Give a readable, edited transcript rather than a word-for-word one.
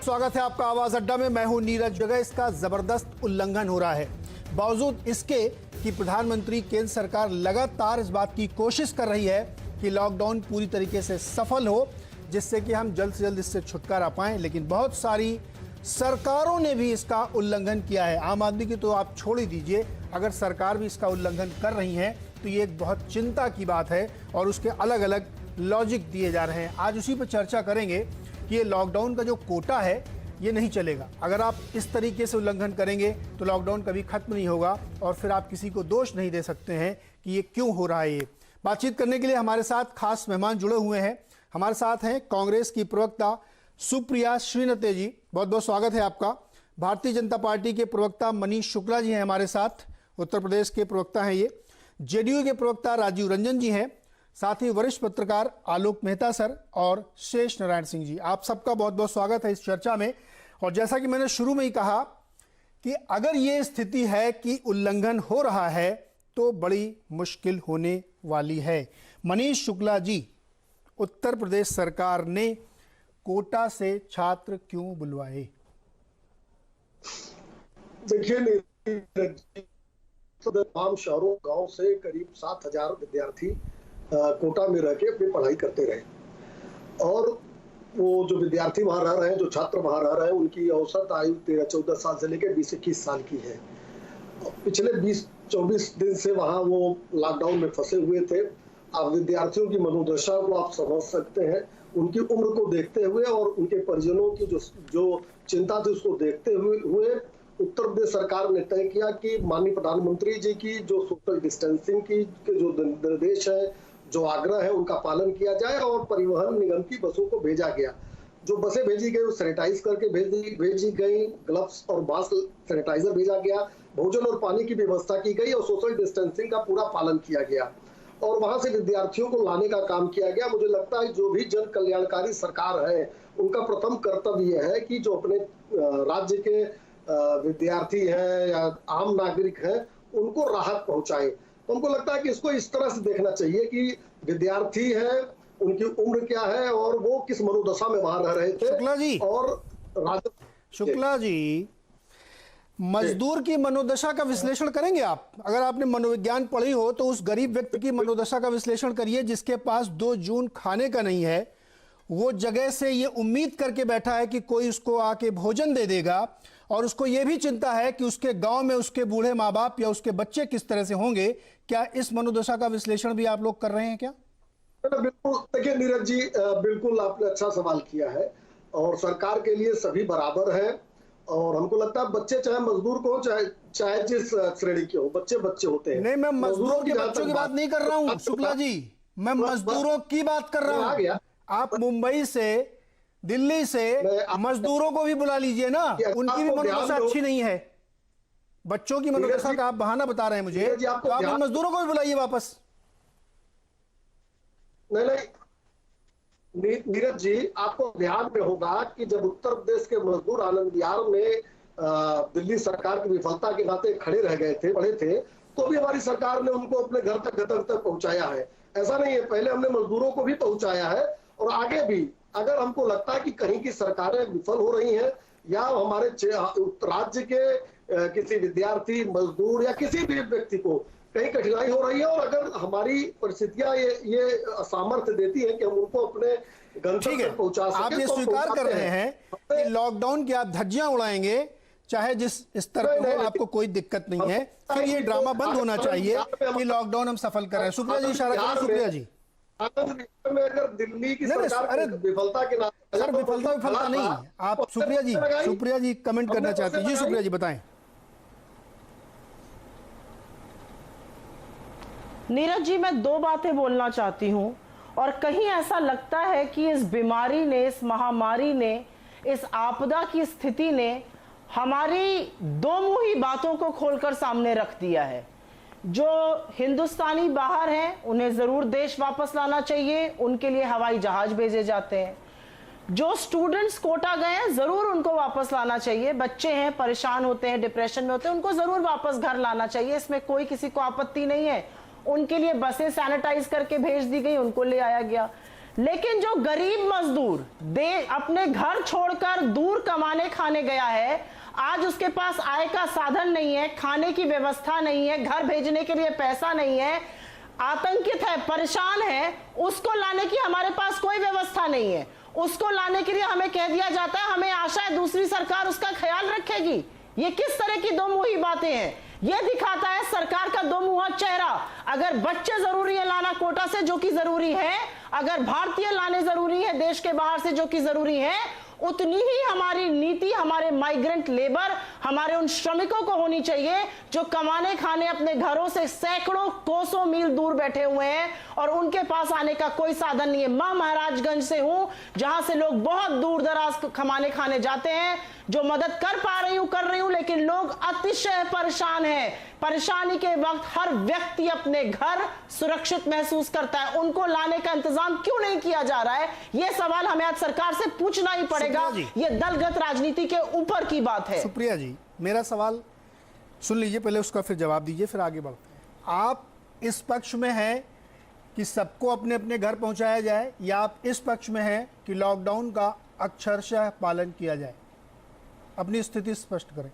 स्वागत है आपका आवाज अड्डा में। मैं हूं नीरज जगह। इसका जबरदस्त उल्लंघन हो रहा है, बावजूद इसके कि प्रधानमंत्री केंद्र सरकार लगातार इस बात की कोशिश कर रही है कि लॉकडाउन पूरी तरीके से सफल हो, जिससे कि हम जल्द से जल्द इससे छुटकारा पाएं। लेकिन बहुत सारी सरकारों ने भी इसका उल्लंघन किया है। आम आदमी की तो आप छोड़ ही दीजिए, अगर सरकार भी इसका उल्लंघन कर रही है तो ये एक बहुत चिंता की बात है और उसके अलग अलग लॉजिक दिए जा रहे हैं। आज उसी पर चर्चा करेंगे कि ये लॉकडाउन का जो कोटा है ये नहीं चलेगा। अगर आप इस तरीके से उल्लंघन करेंगे तो लॉकडाउन कभी खत्म नहीं होगा और फिर आप किसी को दोष नहीं दे सकते हैं कि ये क्यों हो रहा है। ये बातचीत करने के लिए हमारे साथ खास मेहमान जुड़े हुए हैं। हमारे साथ हैं कांग्रेस की प्रवक्ता सुप्रिया श्रीनते जी, बहुत बहुत स्वागत है आपका। भारतीय जनता पार्टी के प्रवक्ता मनीष शुक्ला जी हैं हमारे साथ, उत्तर प्रदेश के प्रवक्ता हैं ये। जेडीयू के प्रवक्ता राजीव रंजन जी हैं, साथ ही वरिष्ठ पत्रकार आलोक मेहता सर और शेष नारायण सिंह जी। आप सबका बहुत बहुत स्वागत है इस चर्चा में। और जैसा कि मैंने शुरू में ही कहा कि अगर ये स्थिति है कि उल्लंघन हो रहा है तो बड़ी मुश्किल होने वाली है। मनीष शुक्ला जी, उत्तर प्रदेश सरकार ने कोटा से छात्र क्यों बुलवाए? देखिए, तमाम शहरों गांव से करीब 7,000 विद्यार्थी कोटा में रह के अपनी पढ़ाई करते रहे और वो जो विद्यार्थी वहां रह रहे हैं, जो छात्र वहां रह रहे हैं, उनकी औसत आयु 13-14 साल से लेकर 20-21 साल की है। पिछले 20-24 दिन से वहां वो लॉकडाउन में फंसे हुए थे। अब विद्यार्थियों की मनोदशा को आप समझ सकते हैं। उनकी उम्र को देखते हुए और उनके परिजनों की जो चिंता थी उसको देखते हुए उत्तर प्रदेश सरकार ने तय किया कि माननीय प्रधानमंत्री जी की जो सोशल डिस्टेंसिंग की जो निर्देश है, जो आग्रह है, उनका पालन किया जाए और परिवहन निगम की बसों को भेजा गया। जो बसें भेजी गई वो सैनिटाइज करके भेजी गई, ग्लव्स और मास्क सैनिटाइजर भेजा गया, भोजन और पानी की व्यवस्था की गई और सोशल डिस्टेंसिंग का पूरा पालन किया गया और वहां से विद्यार्थियों को लाने का काम किया गया। मुझे लगता है जो भी जन कल्याणकारी सरकार है उनका प्रथम कर्तव्य यह है कि जो अपने राज्य के विद्यार्थी है या आम नागरिक है उनको राहत पहुंचाए। तो हमको लगता है कि इसको इस तरह से देखना चाहिए कि विद्यार्थी है, उनकी उम्र क्या है और वो किस मनोदशा में वहां रह रहे थे। शुक्ला जी, और शुक्ला जी, मजदूर की मनोदशा का विश्लेषण करेंगे आप? अगर आपने मनोविज्ञान पढ़ी हो तो उस गरीब व्यक्ति की मनोदशा का विश्लेषण करिए जिसके पास 2 जून खाने का नहीं है। वो जगह से ये उम्मीद करके बैठा है कि कोई उसको आके भोजन दे देगा और उसको ये भी चिंता है कि उसके गांव में उसके बूढ़े माँ बाप या उसके बच्चे किस तरह से होंगे। क्या इस मनोदशा का विश्लेषण भी आप लोग कर रहे हैं क्या? बिल्कुल। देखिए नीरज जी, बिल्कुल आपने अच्छा सवाल किया है और सरकार के लिए सभी बराबर है और हमको लगता है बच्चे चाहे मजदूर को चाहे जिस श्रेणी के हो, बच्चे बच्चे होते हैं। नहीं, मैं मजदूरों के बच्चों की बात नहीं कर रहा हूँ शुक्ला जी, मैं मजदूरों की बात कर रहा हूँ। आप मुंबई से, दिल्ली से मजदूरों को भी बुला लीजिए ना, उनकी भी मनोदशा अच्छी नहीं है। बच्चों की मनोदशा का आप बहाना बता रहे हैं मुझे, तो आप मजदूरों को भी बुलाइए वापस। नहीं, नीरज जी, आपको ध्यान में होगा कि जब उत्तर प्रदेश के मजदूर आनंद विहार में दिल्ली सरकार की विफलता के नाते खड़े रह गए थे, पड़े थे, तो भी हमारी सरकार ने उनको अपने घर तक पहुंचाया है। ऐसा नहीं है, पहले हमने मजदूरों को भी पहुंचाया है और आगे भी अगर हमको लगता है कि कहीं की सरकारें विफल हो रही हैं या हमारे राज्य के किसी विद्यार्थी, मजदूर या किसी भी व्यक्ति को कहीं कठिनाई हो रही है और अगर हमारी परिस्थितियां ये सामर्थ्य देती है कि हम उनको अपने गंतव्य तक पहुंचा सकें, आप ये स्वीकार कर रहे हैं कि लॉकडाउन की आप धज्जियां उड़ाएंगे चाहे जिस स्तर पर हो, आपको कोई दिक्कत नहीं है। फिर ये ड्रामा बंद होना चाहिए कि लॉकडाउन हम सफल कर रहे हैं। सुप्रिया जी, इशारा करें। सुप्रिया जी, में अगर दिल्ली की सरकार विफलता के नाते, सर विफलता नहीं, आप सुप्रिया जी कमेंट करना चाहती हैं? जी सुप्रिया जी बताएं। नीरज जी, मैं 2 बातें बोलना चाहती हूं और कहीं ऐसा लगता है कि इस बीमारी ने, इस महामारी ने, इस आपदा की स्थिति ने हमारी 2 मुही बातों को खोलकर सामने रख दिया है। जो हिंदुस्तानी बाहर हैं उन्हें जरूर देश वापस लाना चाहिए, उनके लिए हवाई जहाज भेजे जाते हैं। जो स्टूडेंट्स कोटा गए हैं जरूर उनको वापस लाना चाहिए। बच्चे हैं, परेशान होते हैं, डिप्रेशन में होते हैं, उनको जरूर वापस घर लाना चाहिए, इसमें कोई किसी को आपत्ति नहीं है। उनके लिए बसें सैनिटाइज करके भेज दी गई, उनको ले आया गया। लेकिन जो गरीब मजदूर अपने घर छोड़कर दूर कमाने खाने गया है, आज उसके पास आय का साधन नहीं है, खाने की व्यवस्था नहीं है, घर भेजने के लिए पैसा नहीं है, आतंकित है, परेशान है, उसको लाने की हमारे पास कोई व्यवस्था नहीं है। उसको लाने के लिए हमें कह दिया जाता है हमें आशा है दूसरी सरकार उसका ख्याल रखेगी। ये किस तरह की दो मुही बातें हैं? ये दिखाता है सरकार का दो मुहा चेहरा। अगर बच्चे जरूरी है लाना कोटा से जो कि जरूरी है, अगर भारतीय लाने जरूरी है देश के बाहर से जो कि जरूरी है, उतनी ही हमारी नीति हमारे माइग्रेंट लेबर, हमारे उन श्रमिकों को होनी चाहिए जो कमाने खाने अपने घरों से सैकड़ों कोसों मील दूर बैठे हुए हैं और उनके पास आने का कोई साधन नहीं है। मैं महाराजगंज से हूं जहां से लोग बहुत दूर दराज कमाने खाने जाते हैं। जो मदद कर पा रही हूं कर रही हूं, लेकिन लोग अतिशय परेशान हैं। परेशानी के वक्त हर व्यक्ति अपने घर सुरक्षित महसूस करता है। उनको लाने का इंतजाम क्यों नहीं किया जा रहा है? यह सवाल हमें आज सरकार से पूछना ही पड़ेगा। यह दलगत राजनीति के ऊपर की बात है। सुप्रिया जी, मेरा सवाल सुन लीजिए पहले, उसका फिर जवाब दीजिए, फिर आगे बढ़ते हैं। आप इस पक्ष में हैं कि सबको अपने अपने घर पहुंचाया जाए, या आप इस पक्ष में हैं कि लॉकडाउन का अक्षरशः पालन किया जाए? अपनी स्थिति स्पष्ट करें।